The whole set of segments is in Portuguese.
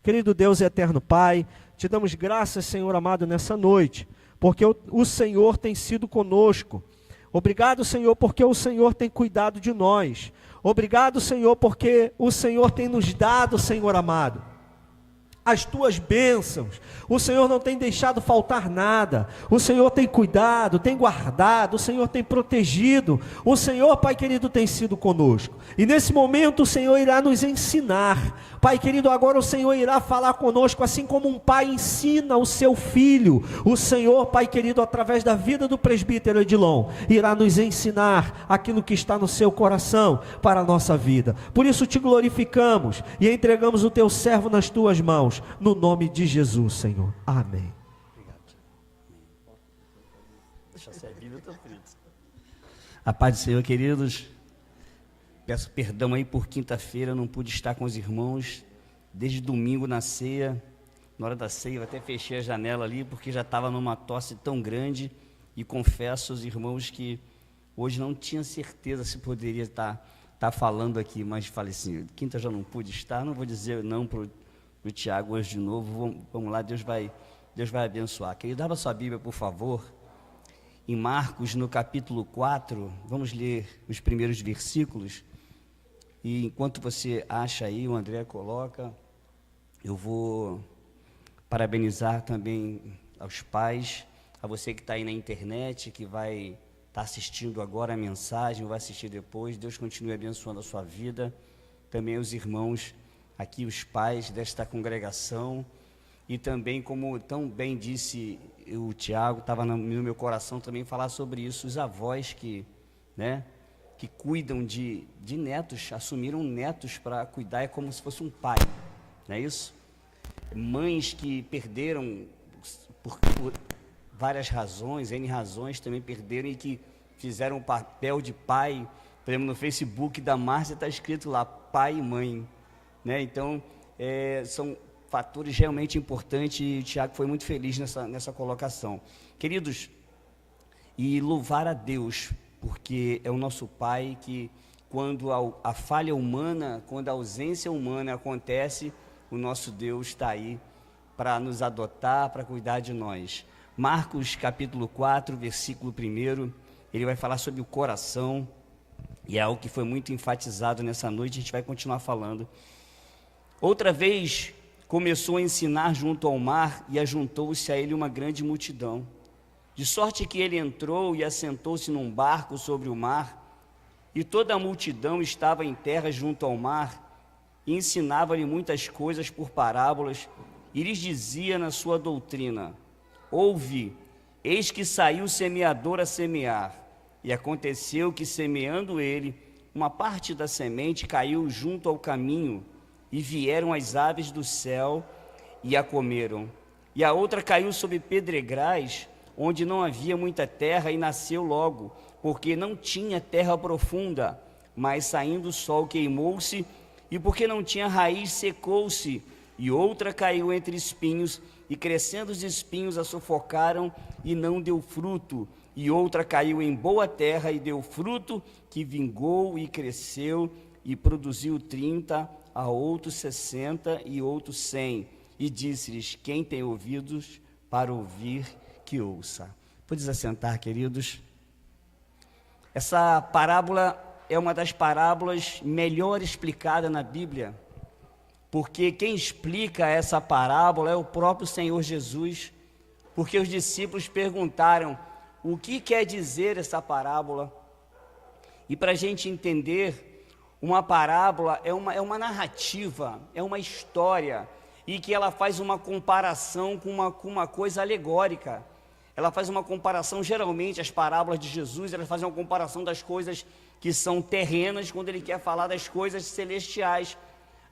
Querido Deus e eterno Pai, te damos graças, Senhor amado, nessa noite, porque o Senhor tem sido conosco. Obrigado, Senhor, porque o Senhor tem cuidado de nós. Obrigado, Senhor, porque o Senhor tem nos dado, Senhor amado, as tuas bênçãos. O Senhor não tem deixado faltar nada. O Senhor tem cuidado, tem guardado, o Senhor tem protegido. O Senhor, Pai querido, tem sido conosco. E nesse momento o Senhor irá nos ensinar. Pai querido, agora o Senhor irá falar conosco, assim como um pai ensina o seu filho. O Senhor, Pai querido, através da vida do presbítero Edilon, irá nos ensinar aquilo que está no seu coração para a nossa vida. Por isso te glorificamos e entregamos o teu servo nas tuas mãos, no nome de Jesus, Senhor. Amém. Obrigado. Deixa eu Bíblia, eu tô frito. A paz do Senhor, queridos. Peço perdão aí por quinta-feira, não pude estar com os irmãos desde domingo na ceia. Na hora da ceia eu até fechei a janela ali, porque já estava numa tosse tão grande, e confesso aos irmãos que hoje não tinha certeza se poderia estar falando aqui, mas falei assim, quinta já não pude estar, não vou dizer não para o Tiago hoje de novo. Vamos lá, Deus vai abençoar. Querido, abra sua Bíblia, por favor, em Marcos, no capítulo 4, vamos ler os primeiros versículos, e enquanto você acha aí, o André coloca, eu vou parabenizar também aos pais, a você que está aí na internet, que vai estar assistindo agora a mensagem, vai assistir depois. Deus continue abençoando a sua vida, também os irmãos aqui, os pais desta congregação, e também, como tão bem disse o Tiago, estava no meu coração também falar sobre isso, os avós que cuidam de netos, assumiram netos para cuidar, é como se fosse um pai, não é isso? Mães que perderam por várias razões, N razões, também perderam, e que fizeram o papel de pai. Por exemplo, no Facebook da Márcia está escrito lá, pai e mãe, né? Então, são fatores realmente importantes, e o Tiago foi muito feliz nessa colocação. Queridos, e louvar a Deus, porque é o nosso Pai que, quando a falha humana, quando a ausência humana acontece, o nosso Deus está aí para nos adotar, para cuidar de nós. Marcos capítulo 4, versículo 1, ele vai falar sobre o coração, e é algo que foi muito enfatizado nessa noite, a gente vai continuar falando. Outra vez começou a ensinar junto ao mar, e ajuntou-se a ele uma grande multidão, de sorte que ele entrou e assentou-se num barco sobre o mar, e toda a multidão estava em terra junto ao mar, e ensinava-lhe muitas coisas por parábolas, e lhes dizia na sua doutrina: ouve, eis que saiu o semeador a semear, e aconteceu que, semeando ele, uma parte da semente caiu junto ao caminho, e vieram as aves do céu e a comeram. E a outra caiu sobre pedregais, onde não havia muita terra, e nasceu logo, porque não tinha terra profunda, mas saindo o sol queimou-se, e porque não tinha raiz secou-se. E outra caiu entre espinhos, e crescendo os espinhos a sufocaram, e não deu fruto. E outra caiu em boa terra, e deu fruto, que vingou e cresceu, e produziu 30, a outros 60, e outros 100. E disse-lhes: quem tem ouvidos para ouvir, que ouça. Pode assentar, queridos. Essa parábola é uma das parábolas melhor explicadas na Bíblia, porque quem explica essa parábola é o próprio Senhor Jesus, porque os discípulos perguntaram: o que quer dizer essa parábola? E para a gente entender, uma parábola é uma narrativa, é uma história, e que ela faz uma comparação com uma coisa alegórica. Ela faz uma comparação, geralmente as parábolas de Jesus, elas fazem uma comparação das coisas que são terrenas, quando ele quer falar das coisas celestiais,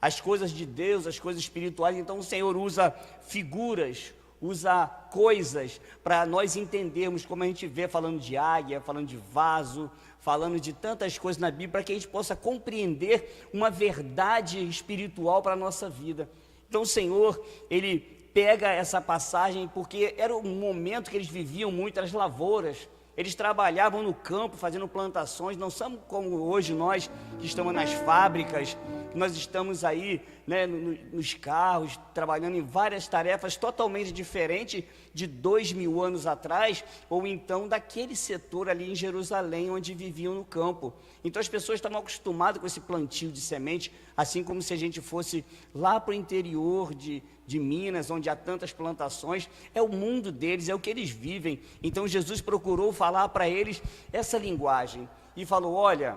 as coisas de Deus, as coisas espirituais. Então o Senhor usa figuras, usa coisas para nós entendermos, como a gente vê falando de águia, falando de vaso, falando de tantas coisas na Bíblia, para que a gente possa compreender uma verdade espiritual para a nossa vida. Então o Senhor, ele pega essa passagem, porque era um momento que eles viviam muito, as lavouras, eles trabalhavam no campo, fazendo plantações, não são como hoje nós, que estamos nas fábricas, que nós estamos aí, né, nos carros, trabalhando em várias tarefas totalmente diferentes de 2000 anos atrás, ou então daquele setor ali em Jerusalém, onde viviam no campo. Então as pessoas estavam acostumadas com esse plantio de semente, assim como se a gente fosse lá para o interior de Minas, onde há tantas plantações. É o mundo deles, é o que eles vivem. Então Jesus procurou falar para eles essa linguagem e falou: olha,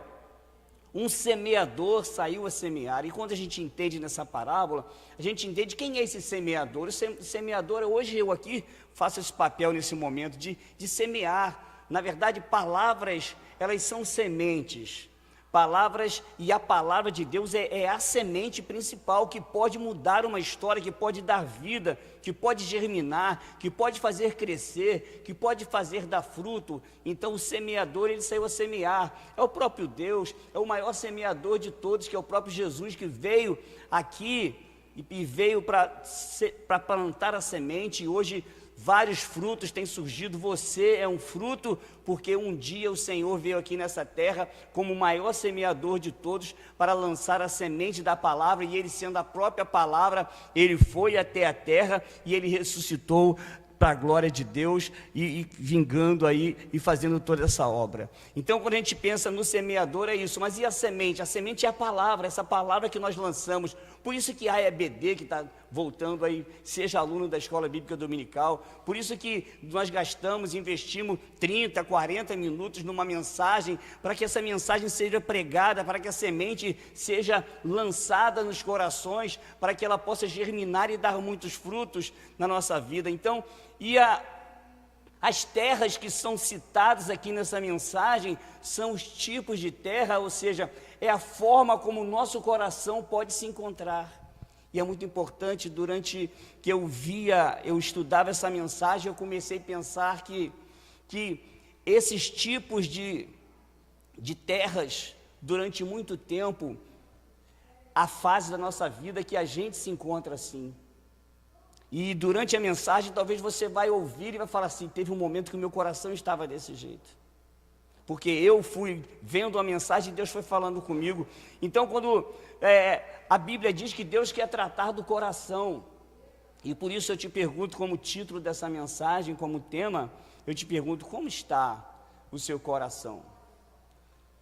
um semeador saiu a semear. E quando a gente entende nessa parábola, a gente entende quem é esse semeador. O semeador, hoje eu aqui faço esse papel nesse momento de semear. Na verdade, palavras, elas são sementes. Palavras, e a palavra de Deus é a semente principal que pode mudar uma história, que pode dar vida, que pode germinar, que pode fazer crescer, que pode fazer dar fruto. Então o semeador, ele saiu a semear. É o próprio Deus, é o maior semeador de todos, que é o próprio Jesus, que veio aqui e veio para plantar a semente. E hoje vários frutos têm surgido. Você é um fruto, porque um dia o Senhor veio aqui nessa terra como o maior semeador de todos para lançar a semente da palavra, e ele, sendo a própria palavra, ele foi até a terra e ele ressuscitou para a glória de Deus e vingando aí e fazendo toda essa obra. Então, quando a gente pensa no semeador, é isso. Mas e a semente? A semente é a palavra, essa palavra que nós lançamos. Por isso que a EBD, que está voltando aí, seja aluno da Escola Bíblica Dominical, por isso que nós gastamos, investimos 30, 40 minutos numa mensagem, para que essa mensagem seja pregada, para que a semente seja lançada nos corações, para que ela possa germinar e dar muitos frutos na nossa vida. Então, as terras que são citadas aqui nessa mensagem são os tipos de terra, ou seja, é a forma como o nosso coração pode se encontrar. E é muito importante, durante que eu estudava essa mensagem, eu comecei a pensar que esses tipos de terras, durante muito tempo, a fase da nossa vida que a gente se encontra assim. E durante a mensagem, talvez você vai ouvir e vai falar assim: teve um momento que o meu coração estava desse jeito. Porque eu fui vendo a mensagem e Deus foi falando comigo. Então, quando a Bíblia diz que Deus quer tratar do coração, e por isso eu te pergunto, como título dessa mensagem, como tema, eu te pergunto: como está o seu coração?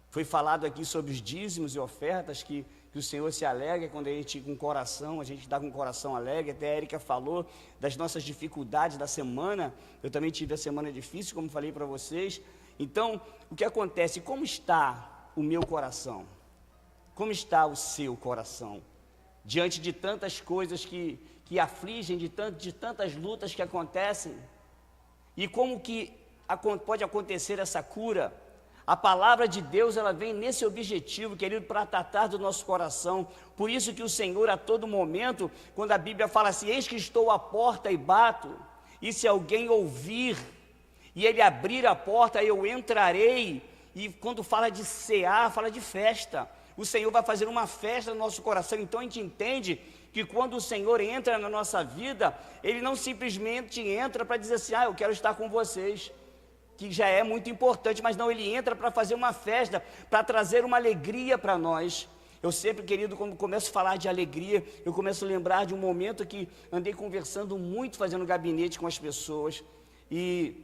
Foi falado aqui sobre os dízimos e ofertas, que o Senhor se alegra quando a gente com o coração, a gente está com o coração alegre. Até a Érica falou das nossas dificuldades da semana. Eu também tive a semana difícil, como falei para vocês. Então, o que acontece? Como está o meu coração? Como está o seu coração? Diante de tantas coisas que afligem, de tantas lutas que acontecem, e como que pode acontecer essa cura? A palavra de Deus, ela vem nesse objetivo, querido, para tratar do nosso coração. Por isso que o Senhor, a todo momento, quando a Bíblia fala assim: eis que estou à porta e bato, e se alguém ouvir, e ele abrir a porta, eu entrarei. E quando fala de cear, fala de festa. O Senhor vai fazer uma festa no nosso coração. Então a gente entende que quando o Senhor entra na nossa vida, Ele não simplesmente entra para dizer assim: eu quero estar com vocês, que já é muito importante, mas não, Ele entra para fazer uma festa, para trazer uma alegria para nós. Eu sempre, querido, quando começo a falar de alegria, eu começo a lembrar de um momento que andei conversando muito, fazendo gabinete com as pessoas, e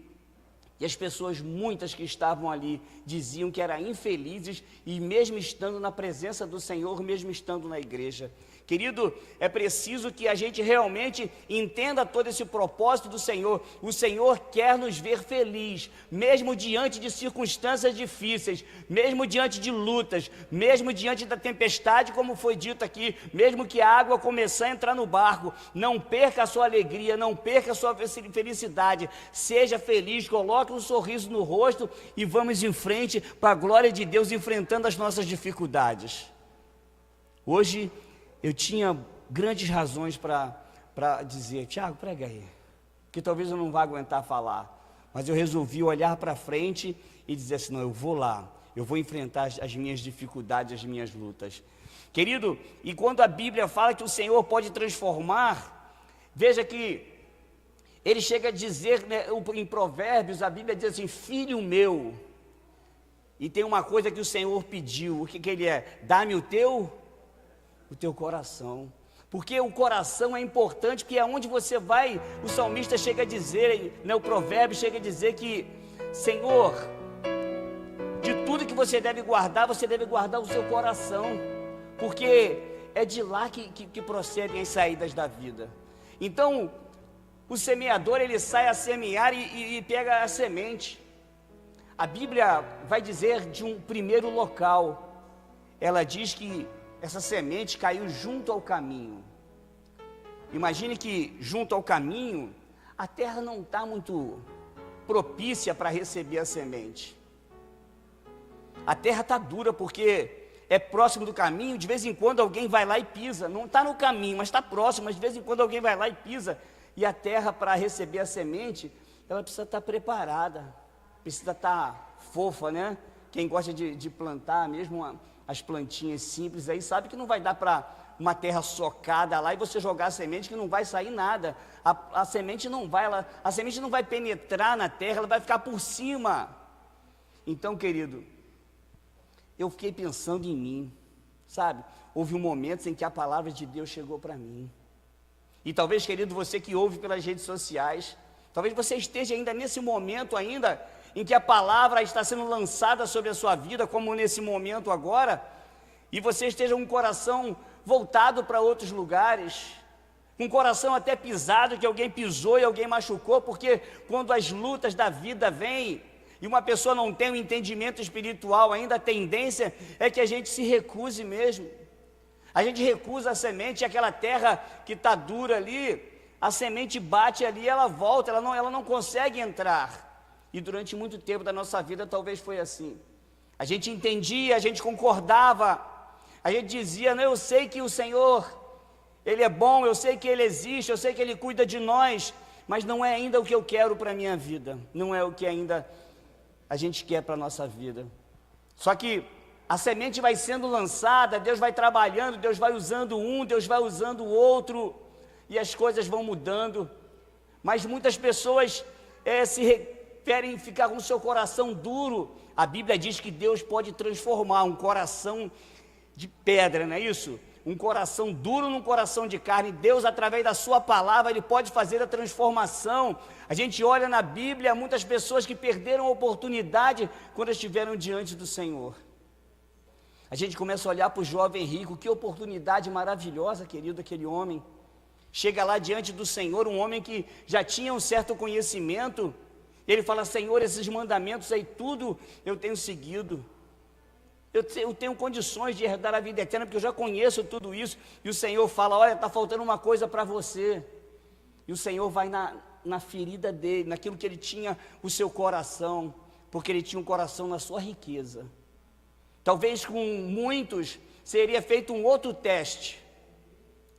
as pessoas, muitas que estavam ali, diziam que eram infelizes, e mesmo estando na presença do Senhor, mesmo estando na igreja. Querido, é preciso que a gente realmente entenda todo esse propósito do Senhor. O Senhor quer nos ver felizes, mesmo diante de circunstâncias difíceis, mesmo diante de lutas, mesmo diante da tempestade, como foi dito aqui, mesmo que a água comece a entrar no barco. Não perca a sua alegria, não perca a sua felicidade, seja feliz, coloque um sorriso no rosto e vamos em frente para a glória de Deus, enfrentando as nossas dificuldades. Hoje eu tinha grandes razões para dizer: Tiago, prega aí, que talvez eu não vá aguentar falar, mas eu resolvi olhar para frente e dizer assim: não, eu vou lá, eu vou enfrentar as minhas dificuldades, as minhas lutas. Querido, e quando a Bíblia fala que o Senhor pode transformar, veja que Ele chega a dizer, né, em Provérbios, a Bíblia diz assim: filho meu, e tem uma coisa que o Senhor pediu, o que Ele é? Dá-me o teu o teu coração. Porque o coração é importante, porque é onde você vai, o salmista chega a dizer, né, o provérbio chega a dizer que, Senhor, de tudo que você deve guardar o seu coração, porque é de lá que procedem as saídas da vida. Então, o semeador, ele sai a semear e pega a semente. A Bíblia vai dizer de um primeiro local, ela diz que essa semente caiu junto ao caminho. Imagine que junto ao caminho, a terra não está muito propícia para receber a semente. A terra está dura porque é próximo do caminho, de vez em quando alguém vai lá e pisa. Não está no caminho, mas está próximo, mas de vez em quando alguém vai lá e pisa. E a terra, para receber a semente, ela precisa estar preparada, precisa estar fofa, né? Quem gosta de plantar, mesmo as plantinhas simples aí, sabe que não vai dar para uma terra socada lá e você jogar a semente que não vai sair nada. A semente não vai penetrar na terra, ela vai ficar por cima. Então, querido, eu fiquei pensando em mim, sabe? Houve um momento em que a palavra de Deus chegou para mim. E talvez, querido, você que ouve pelas redes sociais, talvez você esteja ainda nesse momento ainda, em que a palavra está sendo lançada sobre a sua vida, como nesse momento agora, e você esteja com o coração voltado para outros lugares, com o coração até pisado, que alguém pisou e alguém machucou, porque quando as lutas da vida vêm, e uma pessoa não tem um entendimento espiritual ainda, a tendência é que a gente se recuse mesmo. A gente recusa a semente, aquela terra que está dura ali, a semente bate ali, ela volta, ela não consegue entrar. E durante muito tempo da nossa vida talvez foi assim. A gente entendia, a gente concordava, a gente dizia, não, eu sei que o Senhor, Ele é bom, eu sei que Ele existe, eu sei que Ele cuida de nós, mas não é ainda o que eu quero para a minha vida, não é o que ainda a gente quer para a nossa vida. Só que a semente vai sendo lançada, Deus vai trabalhando, Deus vai usando um, Deus vai usando o outro, e as coisas vão mudando. Mas muitas pessoas preferem ficar com o seu coração duro. A Bíblia diz que Deus pode transformar um coração de pedra, não é isso? Um coração duro num coração de carne. Deus, através da sua palavra, Ele pode fazer a transformação. A gente olha na Bíblia, muitas pessoas que perderam a oportunidade quando estiveram diante do Senhor. A gente começa a olhar para o jovem rico, que oportunidade maravilhosa, querido, aquele homem. Chega lá diante do Senhor, um homem que já tinha um certo conhecimento. Ele fala, Senhor, esses mandamentos aí, tudo eu tenho seguido. Eu tenho condições de herdar a vida eterna, porque eu já conheço tudo isso. E o Senhor fala, olha, está faltando uma coisa para você. E o Senhor vai na ferida dele, naquilo que ele tinha o seu coração, porque ele tinha um coração na sua riqueza. Talvez com muitos seria feito um outro teste.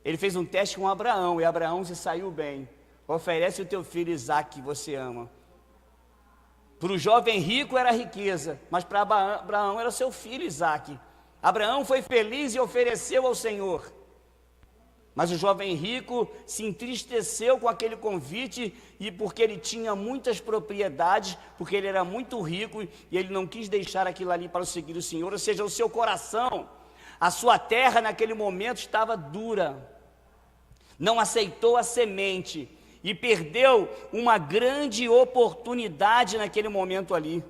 Ele fez um teste com Abraão, e Abraão se saiu bem. Oferece o teu filho Isaque, que você ama. Para o jovem rico era riqueza, mas para Abraão era seu filho Isaque. Abraão foi feliz e ofereceu ao Senhor. Mas o jovem rico se entristeceu com aquele convite, e porque ele tinha muitas propriedades, porque ele era muito rico, e ele não quis deixar aquilo ali para seguir o Senhor. Ou seja, o seu coração, a sua terra naquele momento estava dura, não aceitou a semente, e perdeu uma grande oportunidade naquele momento ali.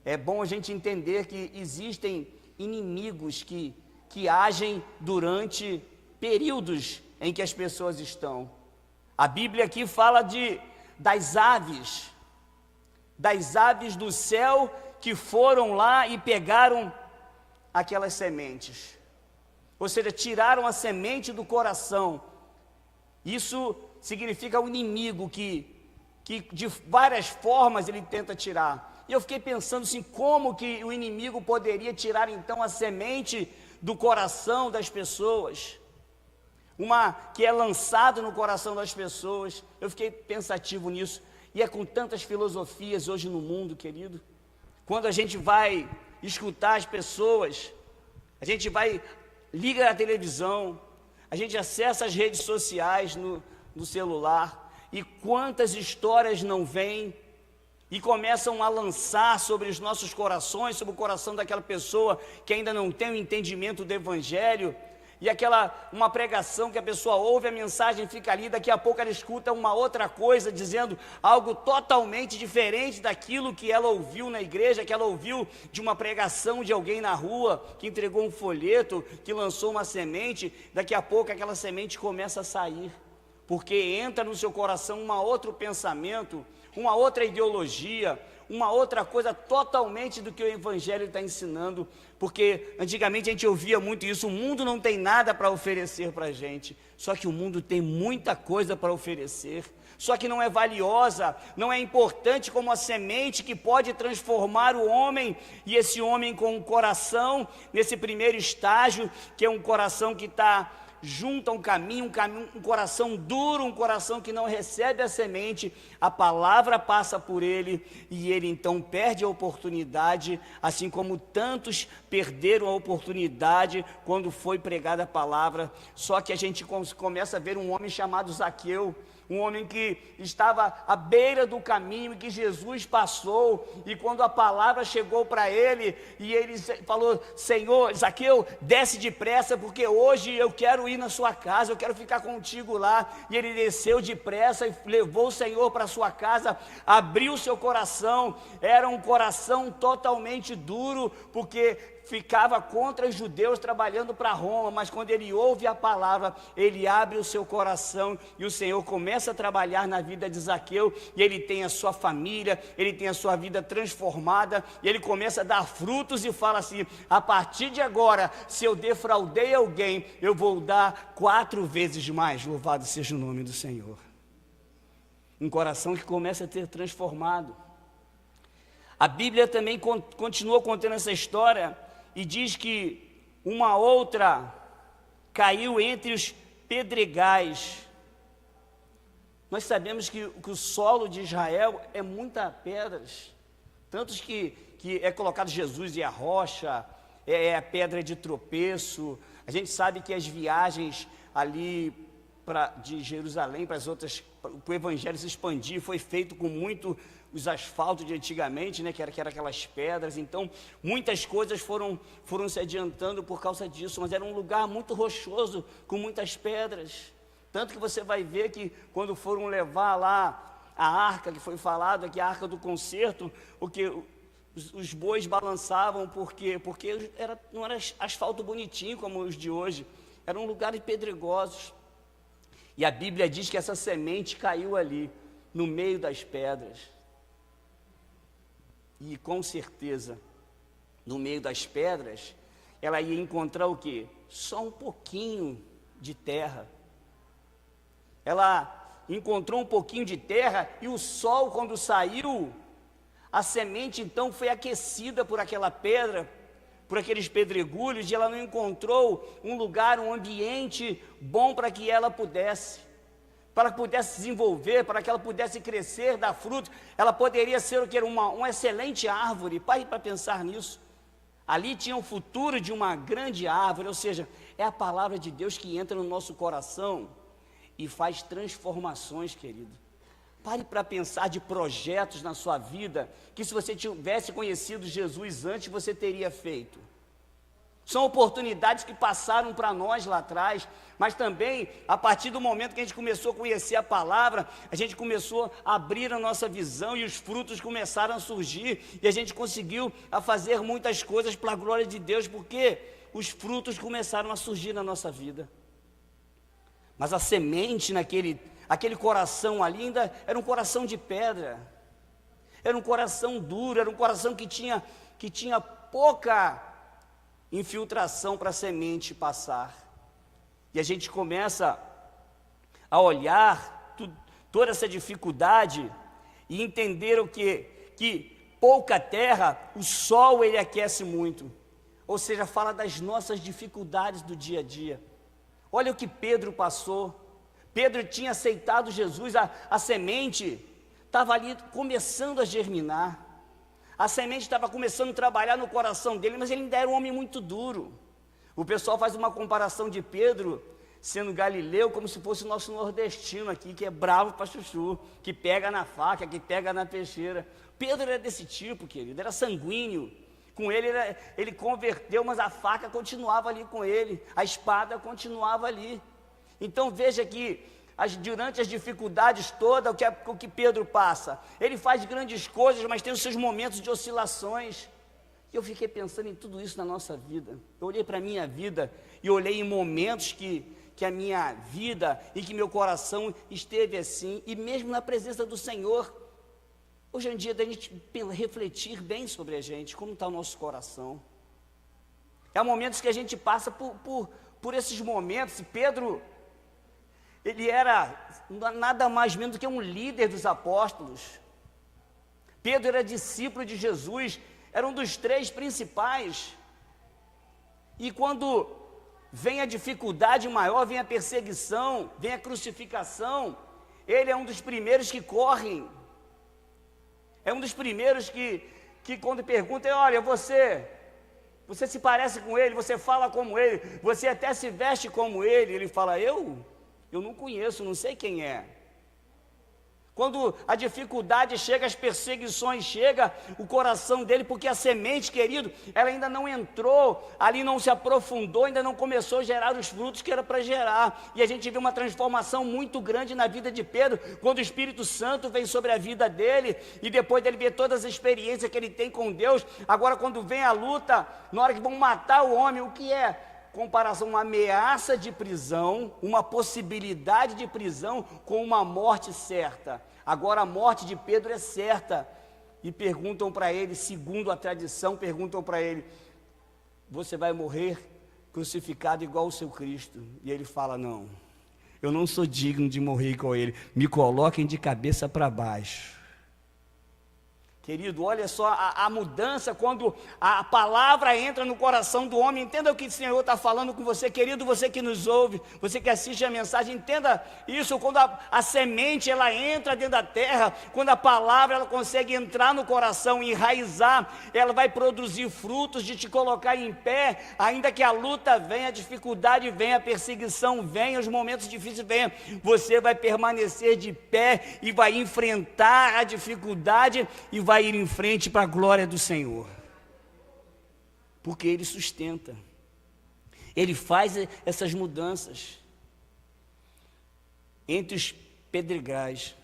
É bom a gente entender que existem inimigos que agem durante períodos em que as pessoas estão. A Bíblia aqui fala das aves do céu que foram lá e pegaram aquelas sementes. Ou seja, tiraram a semente do coração. Isso significa o inimigo que de várias formas ele tenta tirar. E eu fiquei pensando assim, como que o inimigo poderia tirar então a semente do coração das pessoas? Uma que é lançada no coração das pessoas. Eu fiquei pensativo nisso. E é com tantas filosofias hoje no mundo, querido. Quando a gente vai escutar as pessoas, a gente liga a televisão, a gente acessa as redes sociais no celular, e quantas histórias não vêm e começam a lançar sobre os nossos corações, sobre o coração daquela pessoa que ainda não tem o entendimento do Evangelho, e uma pregação que a pessoa ouve, a mensagem fica ali, daqui a pouco ela escuta uma outra coisa, dizendo algo totalmente diferente daquilo que ela ouviu na igreja, que ela ouviu de uma pregação de alguém na rua, que entregou um folheto, que lançou uma semente. Daqui a pouco aquela semente começa a sair, porque entra no seu coração um outro pensamento, uma outra ideologia, uma outra coisa totalmente do que o Evangelho está ensinando, porque antigamente a gente ouvia muito isso: o mundo não tem nada para oferecer para a gente. Só que o mundo tem muita coisa para oferecer, só que não é valiosa, não é importante como a semente que pode transformar o homem, e esse homem com o coração, nesse primeiro estágio, que é um coração que está junto a um caminho, um coração duro, um coração que não recebe a semente, a palavra passa por ele, e ele então perde a oportunidade, assim como tantos perderam a oportunidade quando foi pregada a palavra. Só que a gente começa a ver um homem chamado Zaqueu, um homem que estava à beira do caminho, que Jesus passou, e quando a palavra chegou para ele, e ele falou: Senhor, Zaqueu, desce depressa, porque hoje eu quero ir na sua casa, eu quero ficar contigo lá. E ele desceu depressa e levou o Senhor para sua casa, abriu seu coração. Era um coração totalmente duro, porque ficava contra os judeus trabalhando para Roma, mas quando ele ouve a palavra, ele abre o seu coração, e o Senhor começa a trabalhar na vida de Zaqueu, e ele tem a sua família, ele tem a sua vida transformada, e ele começa a dar frutos e fala assim: a partir de agora, se eu defraudei alguém, eu vou dar 4 vezes mais. Louvado seja o nome do Senhor. Um coração que começa a ter transformado. A Bíblia também continua contando essa história, e diz que uma outra caiu entre os pedregais. Nós sabemos que o solo de Israel é muitas pedras, tantos que é colocado Jesus e a rocha, é a pedra de tropeço. A gente sabe que as viagens ali de Jerusalém para o Evangelho se expandir, foi feito com muito os asfaltos de antigamente, né, que era aquelas pedras. Então muitas coisas foram se adiantando por causa disso, mas era um lugar muito rochoso, com muitas pedras, tanto que você vai ver que quando foram levar lá a arca, que foi falado aqui, a arca do concerto, o que os bois balançavam, porque não era asfalto bonitinho como os de hoje, eram lugares pedregosos. E a Bíblia diz que essa semente caiu ali, no meio das pedras. E com certeza, no meio das pedras, ela ia encontrar o quê? Só um pouquinho de terra. Ela encontrou um pouquinho de terra, e o sol, quando saiu, a semente então foi aquecida por aquela pedra, por aqueles pedregulhos, e ela não encontrou um lugar, um ambiente bom para que ela pudesse desenvolver, para que ela pudesse crescer, dar frutos. Ela poderia ser o que? Uma excelente árvore. Pare para pensar nisso. Ali tinha o futuro de uma grande árvore, ou seja, é a palavra de Deus que entra no nosso coração e faz transformações, querido. Pare para pensar de projetos na sua vida, que se você tivesse conhecido Jesus antes, você teria feito. São oportunidades que passaram para nós lá atrás, mas também, a partir do momento que a gente começou a conhecer a palavra, a gente começou a abrir a nossa visão, e os frutos começaram a surgir, e a gente conseguiu a fazer muitas coisas para a glória de Deus, porque os frutos começaram a surgir na nossa vida. Mas a semente aquele coração ali ainda era um coração de pedra, era um coração duro, era um coração que tinha pouca infiltração para a semente passar. E a gente começa a olhar toda essa dificuldade e entender o quê? Que pouca terra, o sol ele aquece muito. Ou seja, fala das nossas dificuldades do dia a dia. Olha o que Pedro passou. Pedro tinha aceitado Jesus, a semente estava ali começando a germinar. A semente estava começando a trabalhar no coração dele, mas ele ainda era um homem muito duro. O pessoal faz uma comparação de Pedro sendo galileu como se fosse o nosso nordestino aqui, que é bravo para chuchu, que pega na faca, que pega na peixeira. Pedro era desse tipo, querido, era sanguíneo. Com ele, ele converteu, mas a faca continuava ali com ele, a espada continuava ali. Então veja que durante as dificuldades todas, o que Pedro passa, ele faz grandes coisas, mas tem os seus momentos de oscilações. E eu fiquei pensando em tudo isso na nossa vida. Eu olhei para a minha vida e olhei em momentos que a minha vida e que meu coração esteve assim, e mesmo na presença do Senhor. Hoje em dia, da gente refletir bem sobre a gente, como está o nosso coração. Há momentos que a gente passa por esses momentos. Pedro, ele era nada mais menos do que um líder dos apóstolos. Pedro era discípulo de Jesus, era um dos 3 principais. E quando vem a dificuldade maior, vem a perseguição, vem a crucificação, ele é um dos primeiros que correm. É um dos primeiros que quando perguntam, olha, você se parece com ele, você fala como ele, você até se veste como ele fala, eu não conheço, não sei quem é. Quando a dificuldade chega, as perseguições chegam, o coração dele, porque a semente, querido, ela ainda não entrou, ali não se aprofundou, ainda não começou a gerar os frutos que era para gerar. E a gente vê uma transformação muito grande na vida de Pedro, quando o Espírito Santo vem sobre a vida dele, e depois dele ver todas as experiências que ele tem com Deus. Agora quando vem a luta, na hora que vão matar o homem, o que é? Comparação, uma ameaça de prisão, uma possibilidade de prisão com uma morte certa. Agora a morte de Pedro é certa. E perguntam para ele, segundo a tradição, perguntam para ele, você vai morrer crucificado igual o seu Cristo? E ele fala, não, eu não sou digno de morrer com ele, me coloquem de cabeça para baixo. Querido, olha só a mudança quando a palavra entra no coração do homem. Entenda o que o Senhor está falando com você, querido, você que nos ouve, você que assiste a mensagem, entenda isso. Quando a semente ela entra dentro da terra, quando a palavra ela consegue entrar no coração, enraizar, ela vai produzir frutos de te colocar em pé, ainda que a luta venha, a dificuldade venha, a perseguição venha, os momentos difíceis venham, você vai permanecer de pé e vai enfrentar a dificuldade e vai ir em frente para a glória do Senhor, porque Ele sustenta, Ele faz essas mudanças. Entre os pedregais,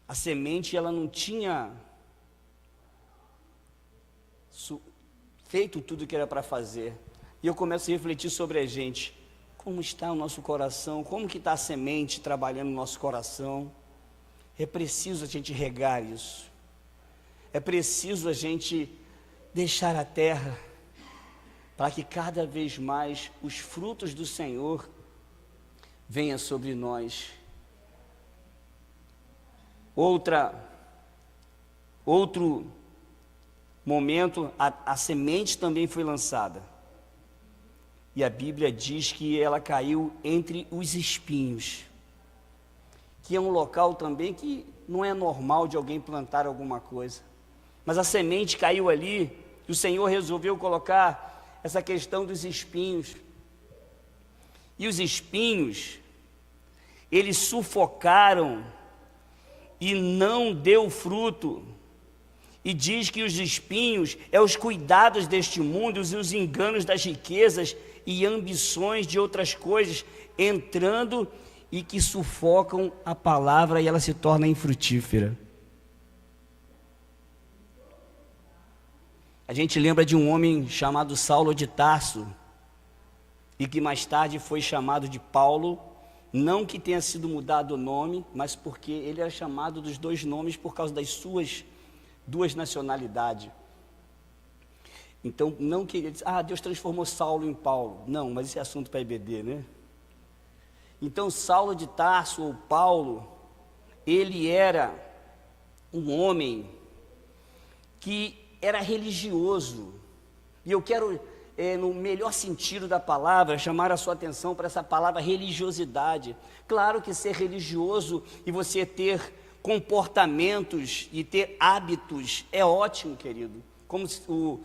a semente ela não tinha feito tudo o que era para fazer, e eu começo a refletir sobre a gente, como está o nosso coração, como que está a semente trabalhando no nosso coração. É preciso a gente regar isso, é preciso a gente deixar a terra, para que cada vez mais os frutos do Senhor venham sobre nós. Outro momento, a semente também foi lançada, e a Bíblia diz que ela caiu entre os espinhos, que é um local também que não é normal de alguém plantar alguma coisa, mas a semente caiu ali, e o Senhor resolveu colocar essa questão dos espinhos, e os espinhos, eles sufocaram, e não deu fruto, e diz que os espinhos é os cuidados deste mundo, e os enganos das riquezas, e ambições de outras coisas, entrando e que sufocam a palavra e ela se torna infrutífera. A gente lembra de um homem chamado Saulo de Tarso, e que mais tarde foi chamado de Paulo, não que tenha sido mudado o nome, mas porque ele era chamado dos 2 nomes por causa das suas 2 nacionalidades. Então, não que ele disse, Deus transformou Saulo em Paulo. Não, mas esse é assunto para IBD, né? Então, Saulo de Tarso, ou Paulo, ele era um homem que era religioso. E eu quero, no melhor sentido da palavra, chamar a sua atenção para essa palavra religiosidade. Claro que ser religioso e você ter comportamentos e ter hábitos é ótimo, querido. Como o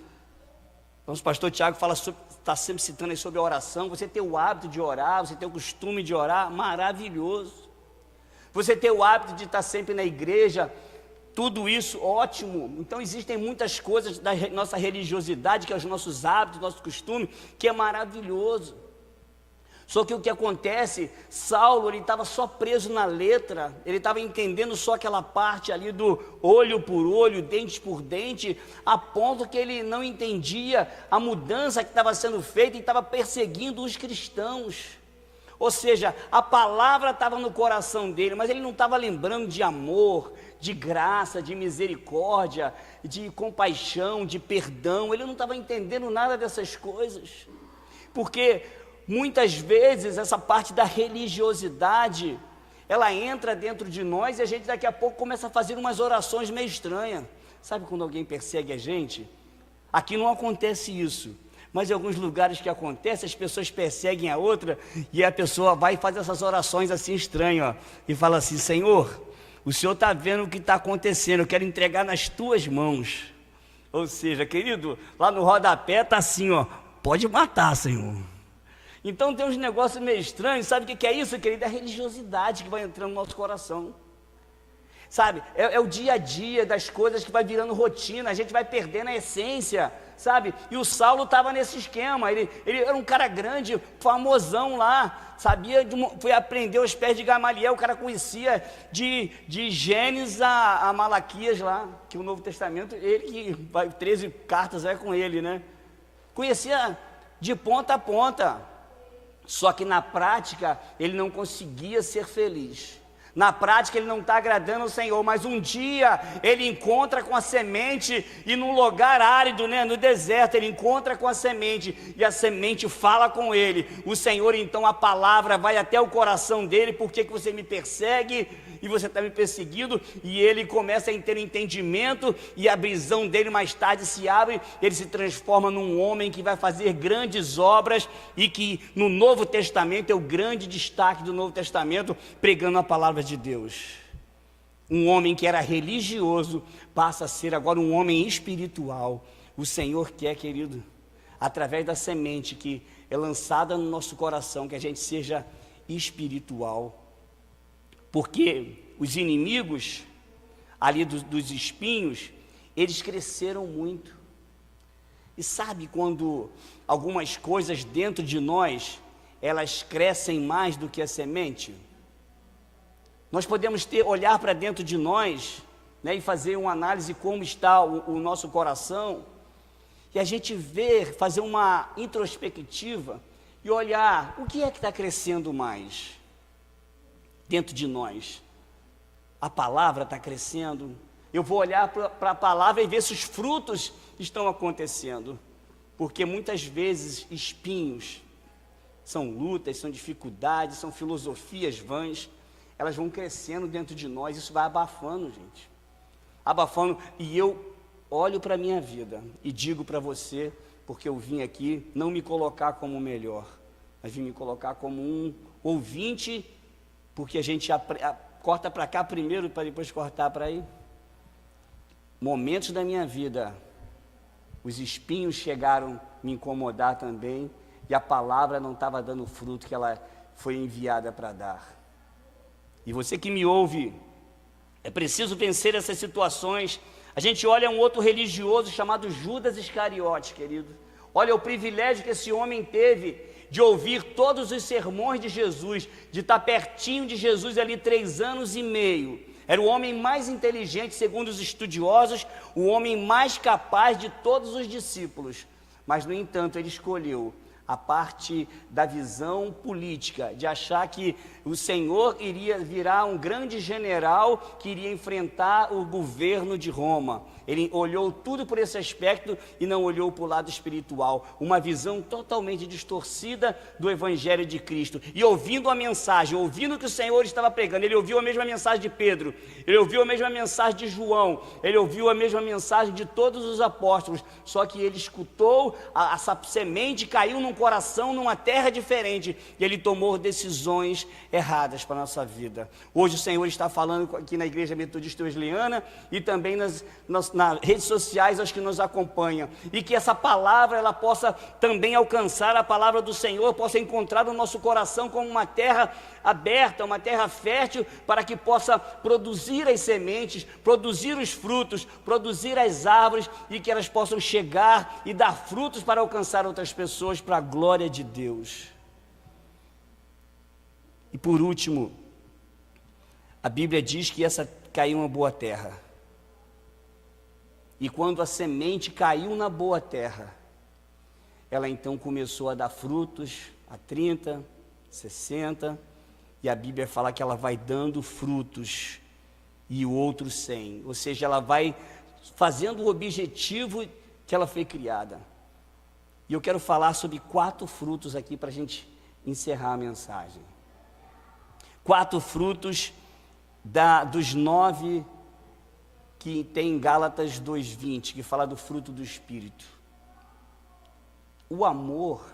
nosso pastor Tiago fala, está sempre citando aí sobre a oração. Você ter o hábito de orar, você ter o costume de orar, maravilhoso. Você ter o hábito de estar sempre na igreja, tudo isso, ótimo. Então existem muitas coisas da nossa religiosidade, que é os nossos hábitos, nosso costume, que é maravilhoso. Só que o que acontece, Saulo, ele estava só preso na letra, ele estava entendendo só aquela parte ali do olho por olho, dente por dente, a ponto que ele não entendia a mudança que estava sendo feita e estava perseguindo os cristãos. Ou seja, a palavra estava no coração dele, mas ele não estava lembrando de amor, de graça, de misericórdia, de compaixão, de perdão. Ele não estava entendendo nada dessas coisas, porque muitas vezes essa parte da religiosidade, ela entra dentro de nós e a gente daqui a pouco começa a fazer umas orações meio estranhas. Sabe quando alguém persegue a gente? Aqui não acontece isso, mas em alguns lugares que acontece, as pessoas perseguem a outra e a pessoa vai e faz essas orações assim estranhas, ó, e fala assim: Senhor, o Senhor está vendo o que está acontecendo, eu quero entregar nas tuas mãos. Ou seja, querido, lá no rodapé está assim, ó, pode matar, Senhor. Então tem uns negócios meio estranhos. Sabe o que é isso, querido? É a religiosidade que vai entrando no nosso coração. Sabe, é o dia a dia das coisas que vai virando rotina, a gente vai perdendo a essência, sabe? E o Saulo estava nesse esquema, ele era um cara grande, famosão lá, sabia, foi aprender aos pés de Gamaliel, o cara conhecia de Gênesis a Malaquias lá, que o Novo Testamento, ele que vai, 13 cartas é com ele, né? Conhecia de ponta a ponta, só que na prática ele não conseguia ser feliz. Na prática ele não está agradando ao Senhor, mas um dia ele encontra com a semente, e num lugar árido, né, no deserto, ele encontra com a semente, e a semente fala com ele. O Senhor, então, a palavra vai até o coração dele: por que você me persegue e você está me perseguindo? E ele começa a ter entendimento, e a visão dele mais tarde se abre, ele se transforma num homem que vai fazer grandes obras, e que no Novo Testamento é o grande destaque do Novo Testamento, pregando a palavra de Deus. Um homem que era religioso passa a ser agora um homem espiritual. O Senhor quer, querido, através da semente que é lançada no nosso coração, que a gente seja espiritual, porque os inimigos ali dos espinhos, eles cresceram muito. E sabe quando algumas coisas dentro de nós, elas crescem mais do que a semente? Nós podemos olhar para dentro de nós, né, e fazer uma análise como está o nosso coração, e a gente fazer uma introspectiva e olhar o que é que está crescendo mais dentro de nós. A palavra está crescendo. Eu vou olhar para a palavra e ver se os frutos estão acontecendo, porque muitas vezes espinhos são lutas, são dificuldades, são filosofias vãs. Elas vão crescendo dentro de nós, isso vai abafando, gente, abafando. E eu olho para a minha vida e digo para você, porque eu vim aqui não me colocar como o melhor, mas vim me colocar como um ouvinte, porque a gente corta para cá primeiro, para depois cortar para aí. Momentos da minha vida, os espinhos chegaram a me incomodar também, e a palavra não estava dando o fruto que ela foi enviada para dar. E você que me ouve, é preciso vencer essas situações. A gente olha um outro religioso chamado Judas Iscariote, querido. Olha o privilégio que esse homem teve de ouvir todos os sermões de Jesus, de estar pertinho de Jesus ali 3 anos e meio. Era o homem mais inteligente, segundo os estudiosos, o homem mais capaz de todos os discípulos. Mas, no entanto, ele escolheu a parte da visão política, de achar que o Senhor iria virar um grande general que iria enfrentar o governo de Roma. Ele olhou tudo por esse aspecto e não olhou para o lado espiritual, uma visão totalmente distorcida do Evangelho de Cristo. E ouvindo a mensagem, ouvindo o que o Senhor estava pregando, ele ouviu a mesma mensagem de Pedro, ele ouviu a mesma mensagem de João, ele ouviu a mesma mensagem de todos os apóstolos, só que ele escutou, essa semente caiu num coração, numa terra diferente, e ele tomou decisões erradas para a nossa vida. Hoje o Senhor está falando aqui na Igreja Metodista Wesleyana e também nas redes sociais, aos que nos acompanham, e que essa palavra ela possa também alcançar, a palavra do Senhor possa encontrar no nosso coração como uma terra aberta, uma terra fértil, para que possa produzir as sementes, produzir os frutos, produzir as árvores, e que elas possam chegar e dar frutos para alcançar outras pessoas, para a glória de Deus. E por último, a Bíblia diz que essa caiu uma boa terra. E quando a semente caiu na boa terra, ela então começou a dar frutos a 30, 60, e a Bíblia fala que ela vai dando frutos e o outro 100. Ou seja, ela vai fazendo o objetivo que ela foi criada. E eu quero falar sobre 4 frutos aqui para a gente encerrar a mensagem. 4 frutos dos 9 que tem em Gálatas 2:20, que fala do fruto do Espírito. O amor,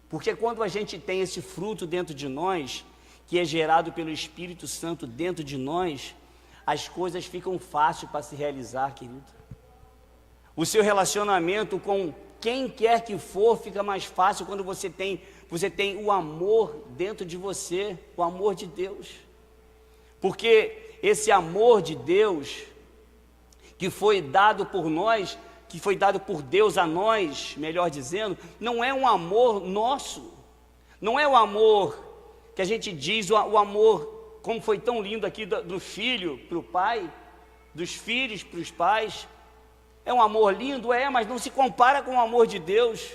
porque quando a gente tem esse fruto dentro de nós, que é gerado pelo Espírito Santo dentro de nós, as coisas ficam fáceis para se realizar, querido. O seu relacionamento com quem quer que for fica mais fácil quando você tem o amor dentro de você, o amor de Deus. Porque esse amor de Deus, que foi dado por nós, que foi dado por Deus a nós, melhor dizendo, não é um amor nosso, não é o amor que a gente diz, o amor, como foi tão lindo aqui, do filho para o pai, dos filhos para os pais. É um amor lindo, mas não se compara com o amor de Deus.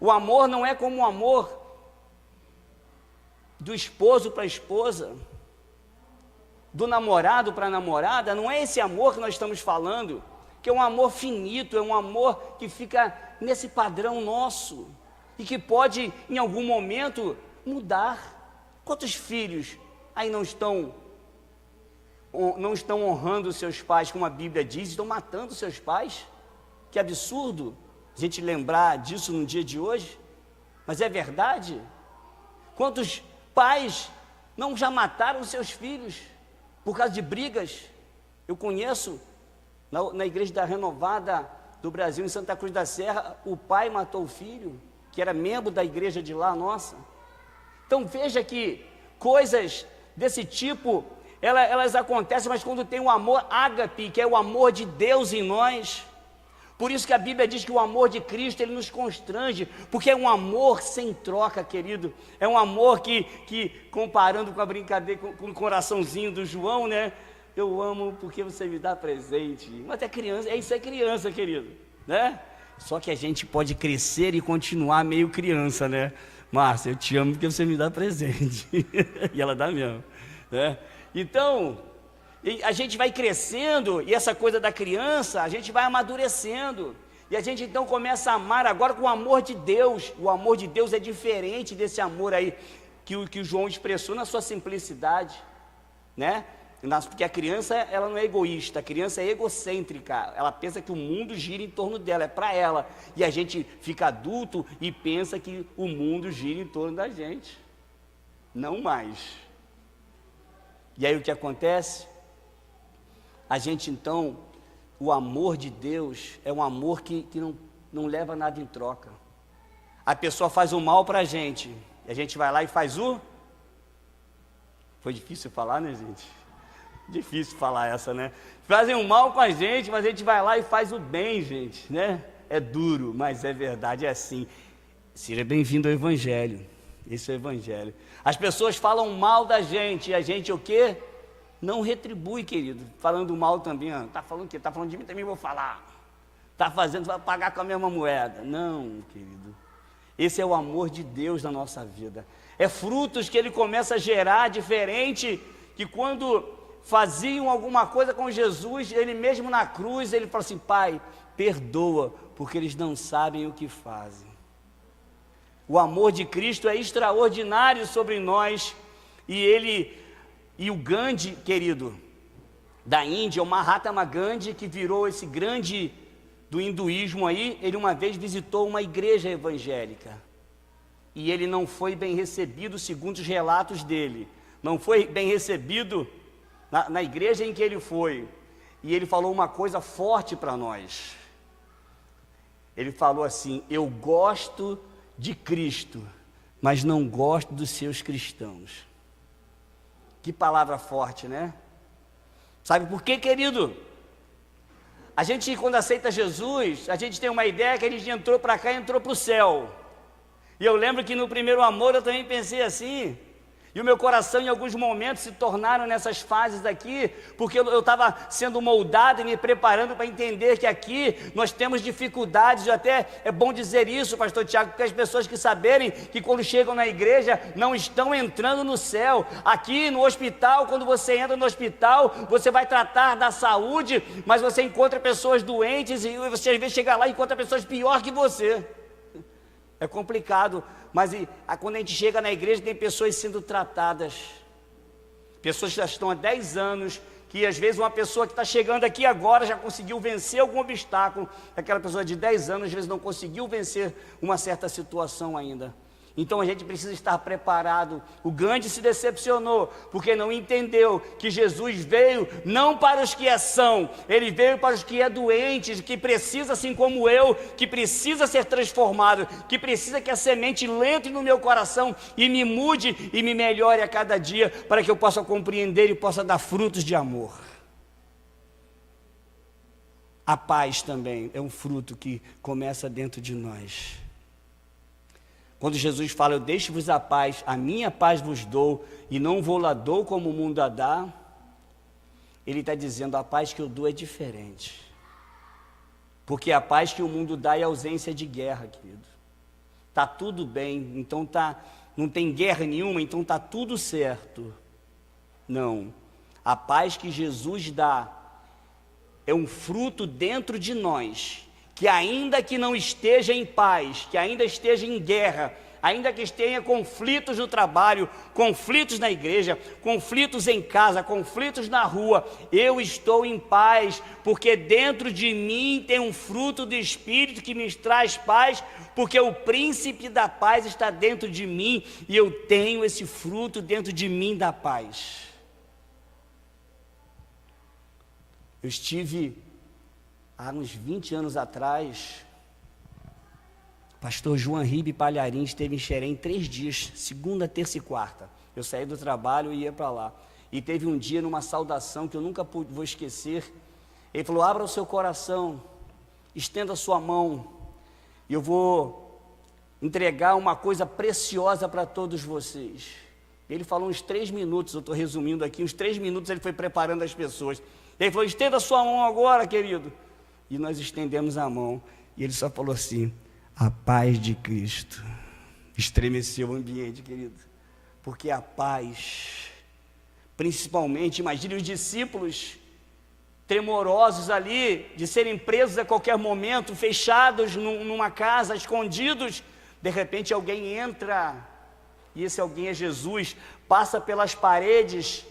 O amor não é como o amor do esposo para a esposa, do namorado para a namorada. Não é esse amor que nós estamos falando, que é um amor finito, é um amor que fica nesse padrão nosso e que pode, em algum momento, mudar. Quantos filhos aí não estão honrando seus pais, como a Bíblia diz, estão matando seus pais? Que absurdo a gente lembrar disso no dia de hoje, mas é verdade. Quantos pais não já mataram seus filhos por causa de brigas? Eu conheço, na Igreja da Renovada do Brasil, em Santa Cruz da Serra, o pai matou o filho, que era membro da igreja de lá, nossa. Então veja que coisas desse tipo, elas acontecem, mas quando tem o amor ágape, que é o amor de Deus em nós. Por isso que a Bíblia diz que o amor de Cristo, ele nos constrange, porque é um amor sem troca, querido. É um amor que comparando com a brincadeira, com o coraçãozinho do João, né? Eu amo porque você me dá presente. Mas é criança, isso é criança, querido, né? Só que a gente pode crescer e continuar meio criança, né? Márcia, eu te amo porque você me dá presente. E ela dá mesmo, né? Então, a gente vai crescendo, e essa coisa da criança, a gente vai amadurecendo, e a gente então começa a amar agora com o amor de Deus. O amor de Deus é diferente desse amor aí, que o João expressou na sua simplicidade, né? Porque a criança, ela não é egoísta, a criança é egocêntrica, ela pensa que o mundo gira em torno dela, é para ela, e a gente fica adulto e pensa que o mundo gira em torno da gente, não mais. E aí o que acontece? A gente então, o amor de Deus é um amor que não leva nada em troca. A pessoa faz o mal para a gente, e a gente vai lá e faz o... Foi difícil falar, né, gente? Difícil falar essa, né? Fazem o mal com a gente, mas a gente vai lá e faz o bem, gente, né? É duro, mas é verdade, é assim. Seja bem-vindo ao Evangelho. Esse é o Evangelho. As pessoas falam mal da gente, e a gente o quê? Não retribui, querido. Falando mal também, ó. Tá falando o quê? Tá falando de mim, também vou falar. Tá fazendo, vai pagar com a mesma moeda. Não, querido. Esse é o amor de Deus na nossa vida. É frutos que Ele começa a gerar diferente, que quando faziam alguma coisa com Jesus, Ele mesmo na cruz, Ele fala assim: Pai, perdoa, porque eles não sabem o que fazem. O amor de Cristo é extraordinário sobre nós, e o Gandhi, querido, da Índia, o Mahatma Gandhi, que virou esse grande do hinduísmo aí, ele uma vez visitou uma igreja evangélica, e ele não foi bem recebido segundo os relatos dele, não foi bem recebido na igreja em que ele foi, e ele falou uma coisa forte para nós. Ele falou assim: eu gosto de Cristo, mas não gosto dos seus cristãos. Que palavra forte, né? Sabe por quê, querido? A gente, quando aceita Jesus, a gente tem uma ideia que a gente entrou para cá e entrou para o céu. E eu lembro que no primeiro amor eu também pensei assim. E o meu coração em alguns momentos se tornaram nessas fases aqui, porque eu estava sendo moldado e me preparando para entender que aqui nós temos dificuldades. E até é bom dizer isso, pastor Tiago, porque as pessoas que saberem que quando chegam na igreja não estão entrando no céu. Aqui no hospital, quando você entra no hospital, você vai tratar da saúde, mas você encontra pessoas doentes e você às vezes chega lá e encontra pessoas pior que você. É complicado, mas quando a gente chega na igreja tem pessoas sendo tratadas, pessoas que já estão há 10 anos, que às vezes uma pessoa que está chegando aqui agora já conseguiu vencer algum obstáculo, aquela pessoa de 10 anos às vezes não conseguiu vencer uma certa situação ainda. Então a gente precisa estar preparado. O Gandhi se decepcionou, porque não entendeu que Jesus veio não para os que são, Ele veio para os que é doentes, que precisa, assim como eu, que precisa ser transformado, que precisa que a semente entre no meu coração e me mude e me melhore a cada dia, para que eu possa compreender e possa dar frutos de amor. A paz também é um fruto que começa dentro de nós. Quando Jesus fala: eu deixo-vos a paz, a minha paz vos dou, e não vou lá dou como o mundo a dá, Ele está dizendo: a paz que eu dou é diferente, porque a paz que o mundo dá é ausência de guerra, querido. Está tudo bem, então não tem guerra nenhuma, então está tudo certo. Não, a paz que Jesus dá é um fruto dentro de nós, que ainda que não esteja em paz, que ainda esteja em guerra, ainda que tenha conflitos no trabalho, conflitos na igreja, conflitos em casa, conflitos na rua, eu estou em paz, porque dentro de mim tem um fruto do Espírito que me traz paz, porque o príncipe da paz está dentro de mim, e eu tenho esse fruto dentro de mim da paz. Eu estive há uns 20 anos atrás, pastor João Ribe Palharim esteve em Xerém 3 dias, segunda, terça e quarta. Eu saí do trabalho e ia para lá. E teve um dia numa saudação que eu nunca vou esquecer. Ele falou: abra o seu coração, estenda a sua mão, e eu vou entregar uma coisa preciosa para todos vocês. Ele falou uns 3 minutos, eu estou resumindo aqui, uns 3 minutos ele foi preparando as pessoas. Ele falou: estenda a sua mão agora, querido. E nós estendemos a mão, e ele só falou assim: a paz de Cristo. Estremeceu o ambiente, querido, porque a paz, principalmente, imagine os discípulos tremorosos ali, de serem presos a qualquer momento, fechados numa casa, escondidos. De repente alguém entra, e esse alguém é Jesus, passa pelas paredes,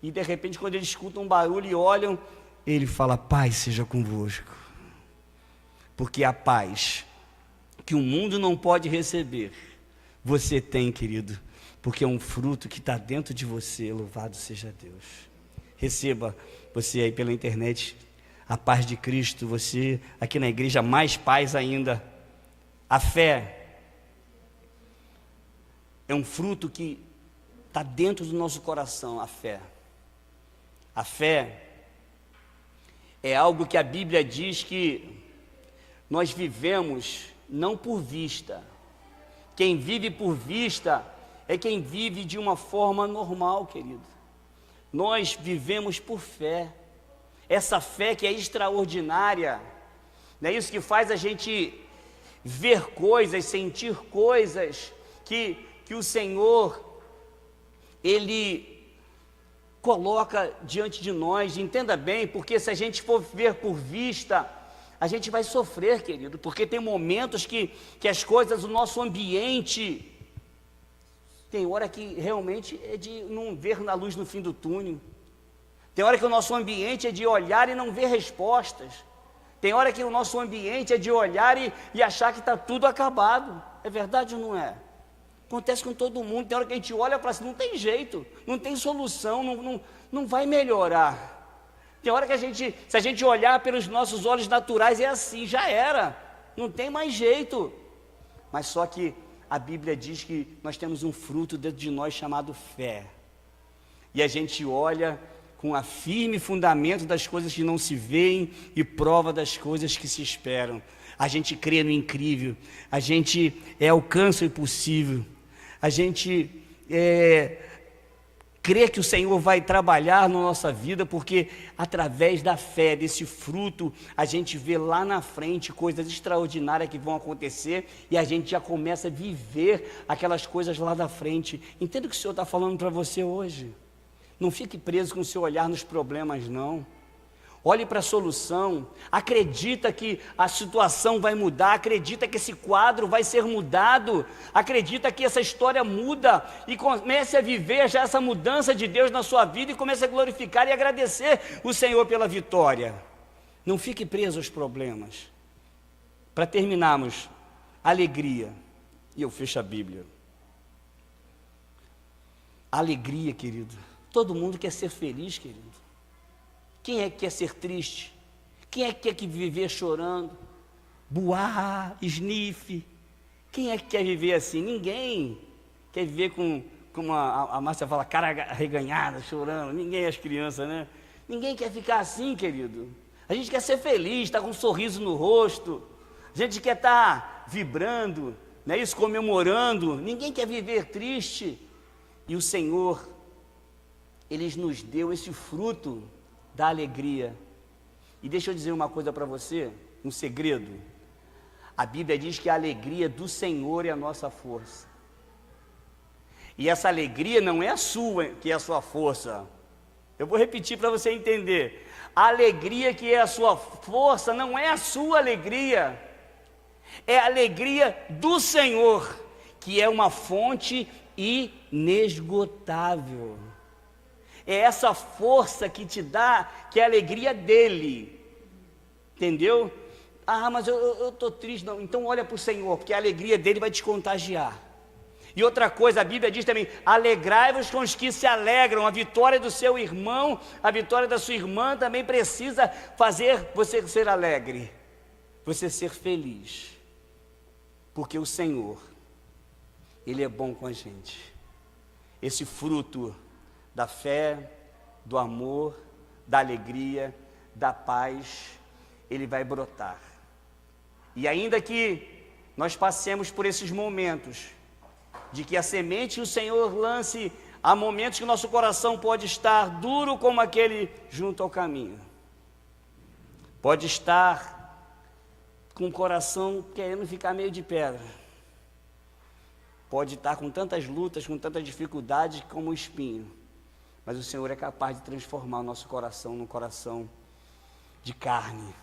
e de repente quando eles escutam um barulho e olham, ele fala: paz seja convosco. Porque a paz que o mundo não pode receber, você tem, querido, porque é um fruto que está dentro de você. Louvado seja Deus. Receba, você aí pela internet, a paz de Cristo. Você aqui na igreja, mais paz ainda. A fé é um fruto que está dentro do nosso coração. A fé é algo que a Bíblia diz que nós vivemos não por vista. Quem vive por vista é quem vive de uma forma normal, querido. Nós vivemos por fé. Essa fé que é extraordinária, não é isso que faz a gente ver coisas, sentir coisas que o Senhor, Ele coloca diante de nós. Entenda bem, porque se a gente for ver por vista, a gente vai sofrer, querido, porque tem momentos que as coisas, o nosso ambiente, tem hora que realmente é de não ver na luz no fim do túnel. Tem hora que o nosso ambiente é de olhar e não ver respostas. Tem hora que o nosso ambiente é de olhar e achar que está tudo acabado. É verdade ou não é? Acontece com todo mundo. Tem hora que a gente olha para assim, não tem jeito, não tem solução, não vai melhorar. Tem hora que se a gente olhar pelos nossos olhos naturais, é assim, já era, não tem mais jeito. Mas só que a Bíblia diz que nós temos um fruto dentro de nós chamado fé. E a gente olha com a firme fundamento das coisas que não se veem e prova das coisas que se esperam. A gente crê no incrível, a gente alcança o impossível, a gente crê que o Senhor vai trabalhar na nossa vida, porque através da fé, desse fruto, a gente vê lá na frente coisas extraordinárias que vão acontecer e a gente já começa a viver aquelas coisas lá da frente. Entenda o que o Senhor está falando para você hoje. Não fique preso com o seu olhar nos problemas, não. Olhe para a solução, acredita que a situação vai mudar, acredita que esse quadro vai ser mudado, acredita que essa história muda e comece a viver já essa mudança de Deus na sua vida e comece a glorificar e agradecer o Senhor pela vitória. Não fique preso aos problemas. Para terminarmos, alegria, e eu fecho a Bíblia. Alegria, querido, todo mundo quer ser feliz, querido. Quem é que quer ser triste? Quem é que quer viver chorando? Buá, sniff. Quem é que quer viver assim? Ninguém quer viver como a Márcia fala, cara arreganhada, chorando. Ninguém, as crianças, né? Ninguém quer ficar assim, querido. A gente quer ser feliz, estar com um sorriso no rosto. A gente quer estar vibrando, não é isso? Comemorando. Ninguém quer viver triste. E o Senhor, Ele nos deu esse fruto da alegria. E deixa eu dizer uma coisa para você, um segredo. A Bíblia diz que a alegria do Senhor é a nossa força. E essa alegria não é a sua, que é a sua força. Eu vou repetir para você entender. A alegria que é a sua força não é a sua alegria. É a alegria do Senhor, que é uma fonte inesgotável. É essa força que te dá, que é a alegria dele. Entendeu? Ah, mas eu estou triste. Não, então olha para o Senhor, porque a alegria dele vai te contagiar. E outra coisa, a Bíblia diz também, alegrai-vos com os que se alegram. A vitória do seu irmão, a vitória da sua irmã também precisa fazer você ser alegre, você ser feliz. Porque o Senhor, Ele é bom com a gente. Esse fruto da fé, do amor, da alegria, da paz, ele vai brotar. E ainda que nós passemos por esses momentos, de que a semente o Senhor lance, há momentos que o nosso coração pode estar duro como aquele junto ao caminho. Pode estar com o coração querendo ficar meio de pedra. Pode estar com tantas lutas, com tantas dificuldades como o espinho. Mas o Senhor é capaz de transformar o nosso coração num coração de carne,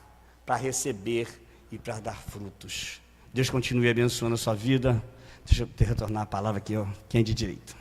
para receber e para dar frutos. Deus continue abençoando a sua vida. Deixa eu retornar a palavra aqui, ó. Quem é de direito?